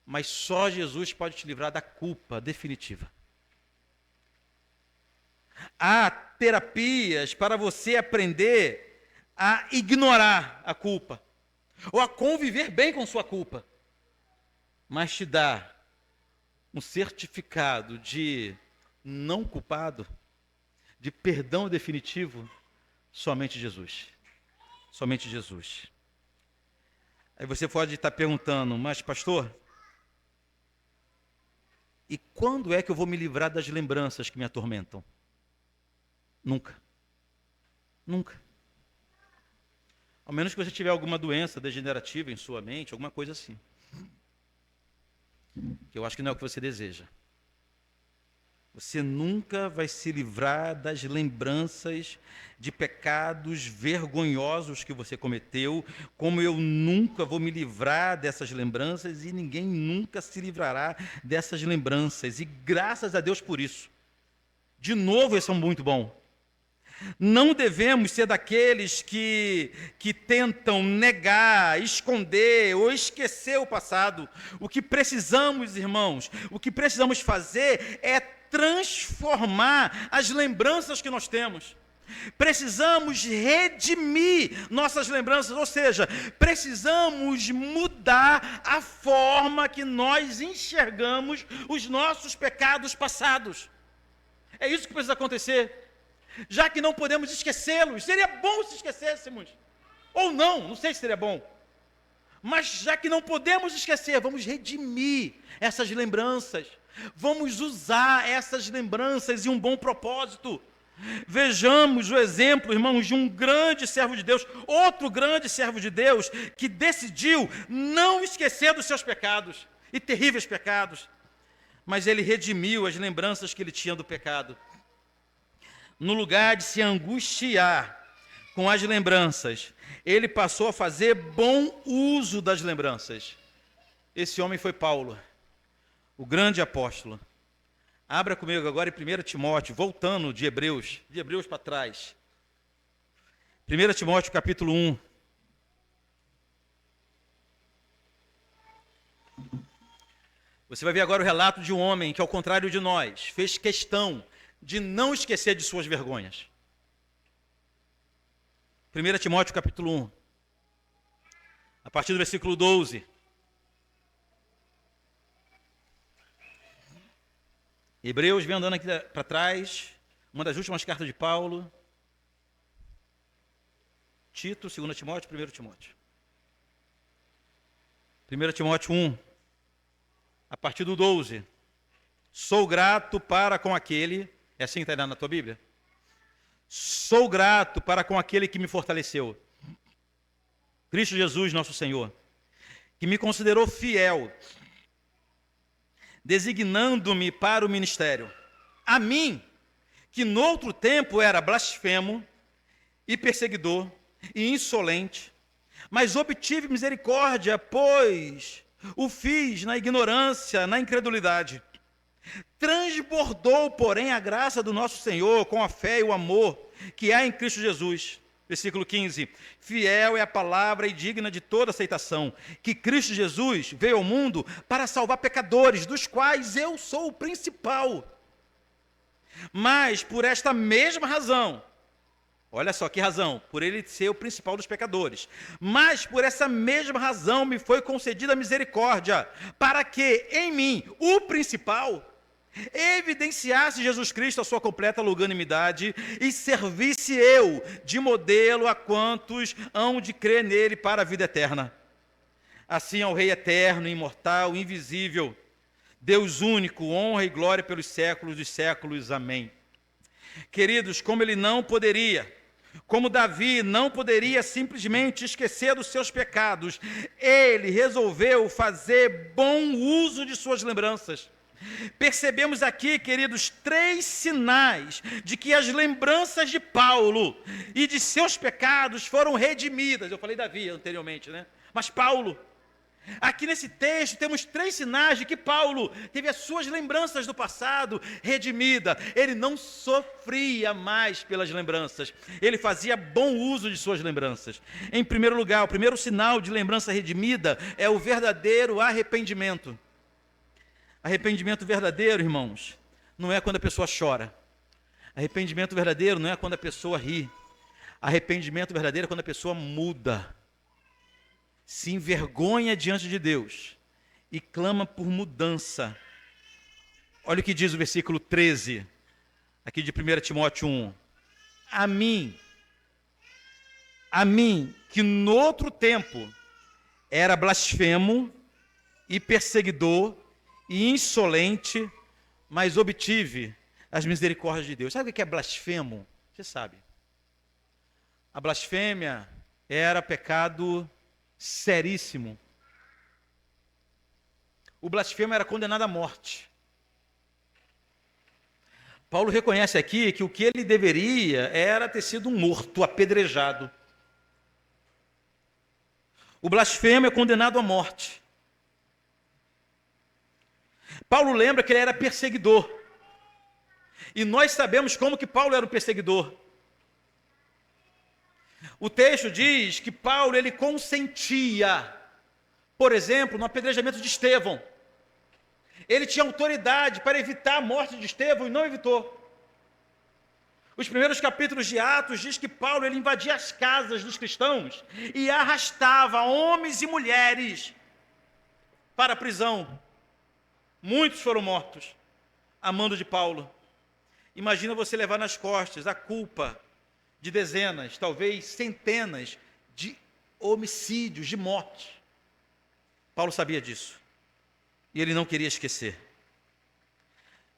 mas só Jesus pode te livrar da culpa definitiva. Há terapias para você aprender a ignorar a culpa, ou a conviver bem com sua culpa, mas te dá um certificado de não culpado, de perdão definitivo, somente Jesus. Somente Jesus. Aí você pode estar perguntando: mas pastor, e quando é que eu vou me livrar das lembranças que me atormentam? Nunca. Nunca. Ao menos que você tiver alguma doença degenerativa em sua mente, alguma coisa assim. Que eu acho que não é o que você deseja. Você nunca vai se livrar das lembranças de pecados vergonhosos que você cometeu, como eu nunca vou me livrar dessas lembranças e ninguém nunca se livrará dessas lembranças. E graças a Deus por isso. De novo, esse é muito bom. Não devemos ser daqueles que tentam negar, esconder ou esquecer o passado. O que precisamos, irmãos, o que precisamos fazer é transformar as lembranças que nós temos. Precisamos redimir nossas lembranças, ou seja, precisamos mudar a forma que nós enxergamos os nossos pecados passados. É isso que precisa acontecer. Já que não podemos esquecê-los, seria bom se esquecêssemos. Ou não sei se seria bom. Mas já que não podemos esquecer, vamos redimir essas lembranças. Vamos usar essas lembranças em um bom propósito. Vejamos o exemplo, irmãos, de um grande servo de Deus, outro grande servo de Deus, que decidiu não esquecer dos seus pecados. e terríveis pecados, mas ele redimiu as lembranças que ele tinha do pecado. No lugar de se angustiar com as lembranças, ele passou a fazer bom uso das lembranças. Esse homem foi Paulo, o grande apóstolo. Abra comigo agora em 1 Timóteo, voltando de Hebreus para trás. 1 Timóteo capítulo 1. Você vai ver agora o relato de um homem que, ao contrário de nós, fez questão de não esquecer de suas vergonhas. 1 Timóteo capítulo 1, a partir do versículo 12. Hebreus vem andando aqui para trás, uma das últimas cartas de Paulo. Tito, 2 Timóteo, 1 Timóteo. 1 Timóteo 1, a partir do 12. Sou grato para com aquele, é assim que está na tua Bíblia? Sou grato para com aquele que me fortaleceu, Cristo Jesus, nosso Senhor, que me considerou fiel, designando-me para o ministério. A mim, que noutro tempo era blasfemo e perseguidor e insolente, mas obtive misericórdia, pois o fiz na ignorância, na incredulidade. Transbordou, porém, a graça do nosso Senhor com a fé e o amor que há em Cristo Jesus. Versículo 15. Fiel é a palavra e digna de toda aceitação, que Cristo Jesus veio ao mundo para salvar pecadores, dos quais eu sou o principal. Mas por esta mesma razão, olha só que razão, por ele ser o principal dos pecadores, mas por essa mesma razão me foi concedida a misericórdia, para que em mim, o principal, evidenciasse Jesus Cristo a sua completa longanimidade e servisse eu de modelo a quantos hão de crer nele para a vida eterna. Assim ao Rei eterno, imortal, invisível, Deus único, honra e glória pelos séculos dos séculos. Amém. Queridos, como Davi não poderia simplesmente esquecer dos seus pecados, ele resolveu fazer bom uso de suas lembranças. Percebemos aqui, queridos, 3 sinais de que as lembranças de Paulo e de seus pecados foram redimidas. Eu falei Davi anteriormente, né? Mas Paulo, aqui nesse texto temos 3 sinais de que Paulo teve as suas lembranças do passado redimidas. Ele não sofria mais pelas lembranças, ele fazia bom uso de suas lembranças. Em primeiro lugar, o primeiro sinal de lembrança redimida é o verdadeiro arrependimento. Arrependimento verdadeiro, irmãos, não é quando a pessoa chora. Arrependimento verdadeiro não é quando a pessoa ri. Arrependimento verdadeiro é quando a pessoa muda, se envergonha diante de Deus e clama por mudança. Olha o que diz o versículo 13, aqui de 1 Timóteo 1. A mim, que noutro tempo era blasfemo e perseguidor e insolente, mas obtive as misericórdias de Deus. Sabe o que é blasfemo? Você sabe. A blasfêmia era pecado seríssimo. O blasfemo era condenado à morte. Paulo reconhece aqui que o que ele deveria era ter sido morto, apedrejado. O blasfemo é condenado à morte. Paulo lembra que ele era perseguidor. E nós sabemos como que Paulo era um perseguidor. O texto diz que Paulo ele consentia, por exemplo, no apedrejamento de Estevão. Ele tinha autoridade para evitar a morte de Estevão e não evitou. Os primeiros capítulos de Atos diz que Paulo ele invadia as casas dos cristãos e arrastava homens e mulheres para a prisão. Muitos foram mortos a mando de Paulo. Imagina você levar nas costas a culpa de dezenas, talvez centenas de homicídios, de mortes. Paulo sabia disso. E ele não queria esquecer.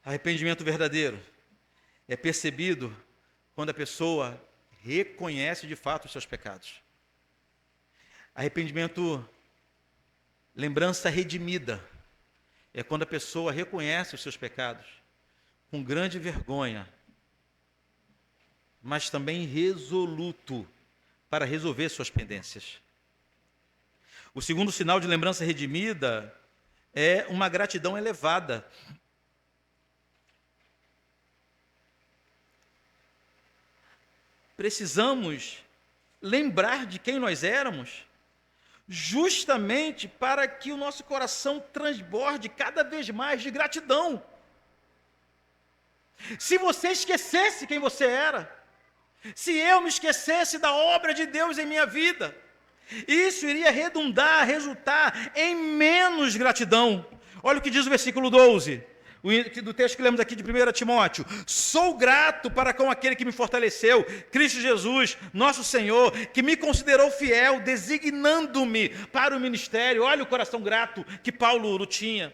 Arrependimento verdadeiro é percebido quando a pessoa reconhece de fato os seus pecados. Arrependimento, lembrança redimida, é quando a pessoa reconhece os seus pecados com grande vergonha, mas também resoluto para resolver suas pendências. O segundo sinal de lembrança redimida é uma gratidão elevada. Precisamos lembrar de quem nós éramos, justamente para que o nosso coração transborde cada vez mais de gratidão. Se você esquecesse quem você era, se eu me esquecesse da obra de Deus em minha vida, isso iria resultar em menos gratidão. Olha o que diz o versículo 12, do texto que lemos aqui de 1 Timóteo. Sou grato para com aquele que me fortaleceu, Cristo Jesus, nosso Senhor, que me considerou fiel, designando-me para o ministério. Olha o coração grato que Paulo tinha.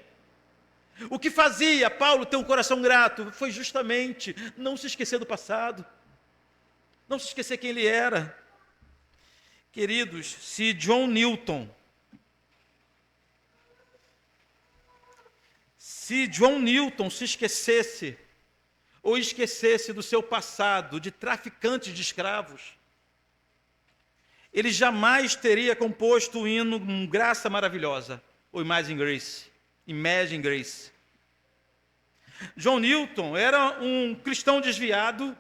O que fazia Paulo ter um coração grato foi justamente não se esquecer do passado, não se esquecer quem ele era. Queridos, se John Newton se esquecesse, ou esquecesse do seu passado de traficante de escravos, ele jamais teria composto o hino Graça Maravilhosa, ou Imagine Grace. John Newton era um cristão desviado,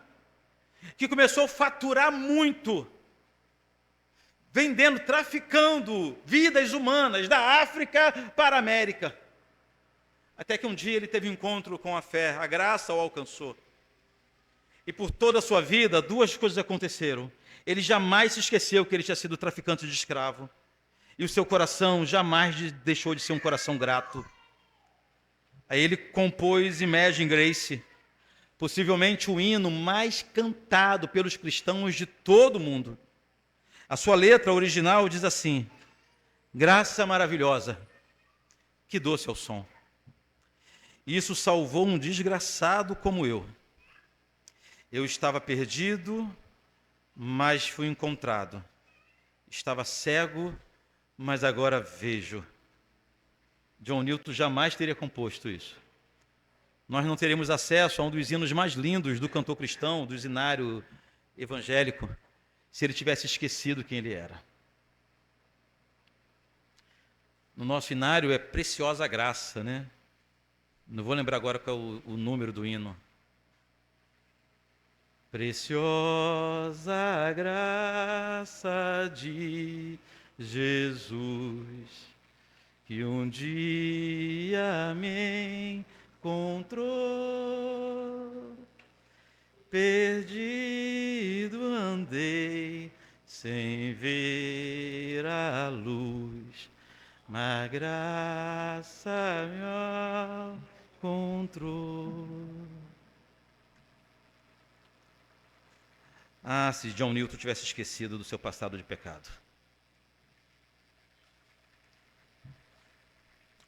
que começou a faturar muito, traficando vidas humanas da África para a América. Até que um dia ele teve um encontro com a fé, a graça o alcançou. E por toda a sua vida, duas coisas aconteceram. Ele jamais se esqueceu que ele tinha sido traficante de escravo. E o seu coração jamais deixou de ser um coração grato. Aí ele compôs Imagine Grace, possivelmente o hino mais cantado pelos cristãos de todo o mundo. A sua letra original diz assim: graça maravilhosa, que doce é o som. Isso salvou um desgraçado como eu. Eu estava perdido, mas fui encontrado. Estava cego, mas agora vejo. John Newton jamais teria composto isso. Nós não teríamos acesso a um dos hinos mais lindos do cantor cristão, do hinário evangélico, se ele tivesse esquecido quem ele era. No nosso hinário é Preciosa Graça, né? Não vou lembrar agora qual é o número do hino. Preciosa graça de Jesus, que um dia me encontrou. Perdido andei sem ver a luz, mas graça me encontrou. Ah, se John Newton tivesse esquecido do seu passado de pecado.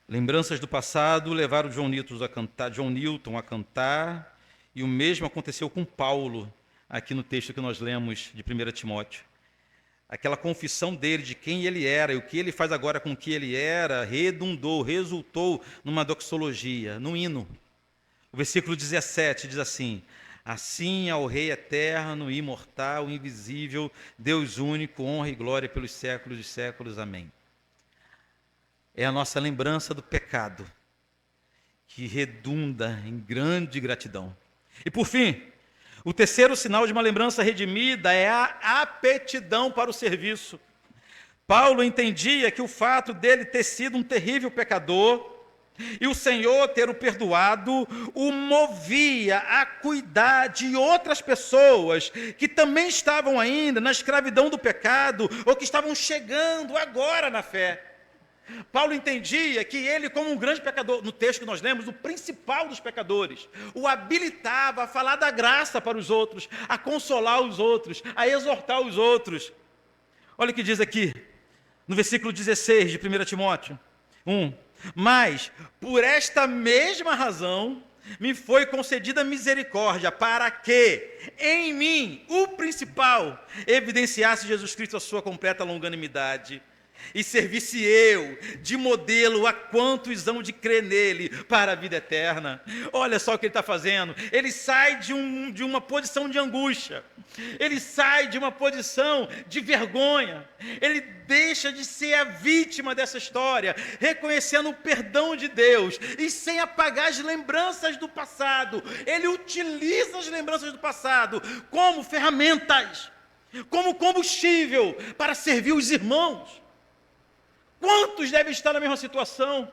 Lembranças do passado levaram John Newton a cantar, e o mesmo aconteceu com Paulo, aqui no texto que nós lemos de 1 Timóteo. Aquela confissão dele de quem ele era e o que ele faz agora com o que ele era, resultou numa doxologia, num hino. O versículo 17 diz assim: assim ao Rei eterno, imortal, invisível, Deus único, honra e glória pelos séculos dos séculos. Amém. É a nossa lembrança do pecado, que redunda em grande gratidão. E por fim, o terceiro sinal de uma lembrança redimida é a aptidão para o serviço. Paulo entendia que o fato dele ter sido um terrível pecador e o Senhor ter o perdoado o movia a cuidar de outras pessoas que também estavam ainda na escravidão do pecado ou que estavam chegando agora na fé. Paulo entendia que ele, como um grande pecador, no texto que nós lemos, o principal dos pecadores, o habilitava a falar da graça para os outros, a consolar os outros, a exortar os outros. Olha o que diz aqui, no versículo 16 de 1 Timóteo 1. Mas, por esta mesma razão, me foi concedida misericórdia, para que, em mim, o principal, evidenciasse Jesus Cristo a sua completa longanimidade. e servisse eu de modelo a quantos hão de crer nele para a vida eterna. Olha só o que ele está fazendo. Ele sai de uma posição de angústia, ele sai de uma posição de vergonha, ele deixa de ser a vítima dessa história, reconhecendo o perdão de Deus e sem apagar as lembranças do passado. Ele utiliza as lembranças do passado como ferramentas, como combustível para servir os irmãos. Quantos devem estar na mesma situação?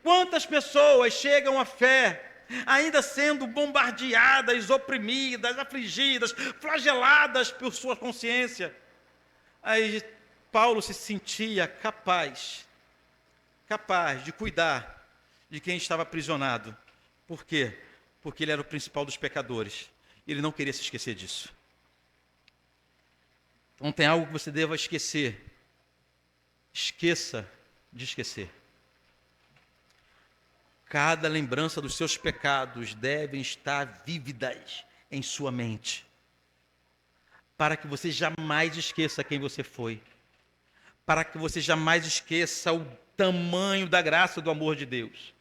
Quantas pessoas chegam à fé ainda sendo bombardeadas, oprimidas, afligidas, flageladas por sua consciência? Aí Paulo se sentia capaz de cuidar de quem estava aprisionado. Por quê? Porque ele era o principal dos pecadores. Ele não queria se esquecer disso. Então tem algo que você deva esquecer. Esqueça de esquecer. Cada lembrança dos seus pecados devem estar vívidas em sua mente, para que você jamais esqueça quem você foi, para que você jamais esqueça o tamanho da graça e do amor de Deus,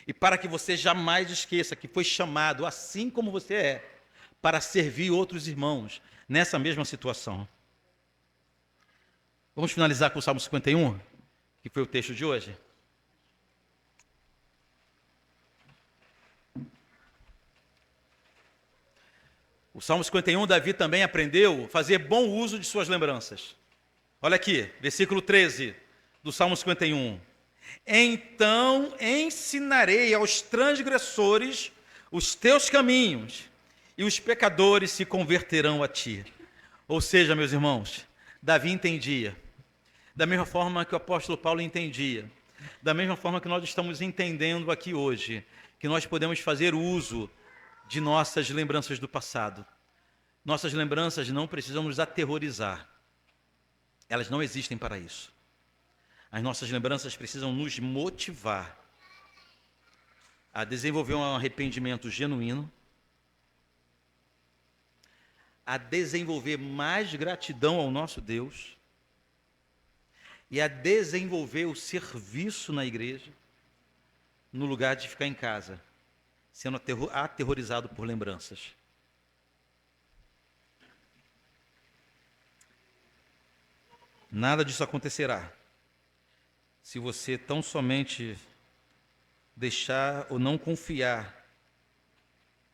e para que você jamais esqueça que foi chamado, assim como você é, para servir outros irmãos nessa mesma situação. Vamos finalizar com o Salmo 51, que foi o texto de hoje. O Salmo 51, Davi também aprendeu a fazer bom uso de suas lembranças. Olha aqui, versículo 13 do Salmo 51. Então ensinarei aos transgressores os teus caminhos, e os pecadores se converterão a ti. Ou seja, meus irmãos, Davi entendia, da mesma forma que o apóstolo Paulo entendia, da mesma forma que nós estamos entendendo aqui hoje, que nós podemos fazer uso de nossas lembranças do passado. Nossas lembranças não precisam nos aterrorizar. Elas não existem para isso. As nossas lembranças precisam nos motivar a desenvolver um arrependimento genuíno, a desenvolver mais gratidão ao nosso Deus e a desenvolver o serviço na igreja, no lugar de ficar em casa, sendo aterrorizado por lembranças. Nada disso acontecerá se você tão somente deixar ou não confiar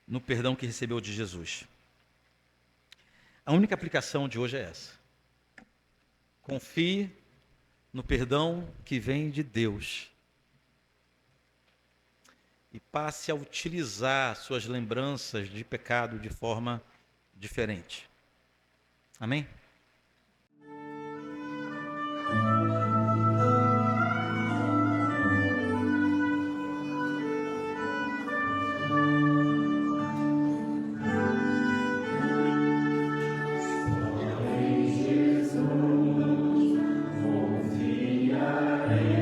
no perdão que recebeu de Jesus. A única aplicação de hoje é essa. Confie no perdão que vem de Deus e passe a utilizar suas lembranças de pecado de forma diferente. Amém? Confiarei.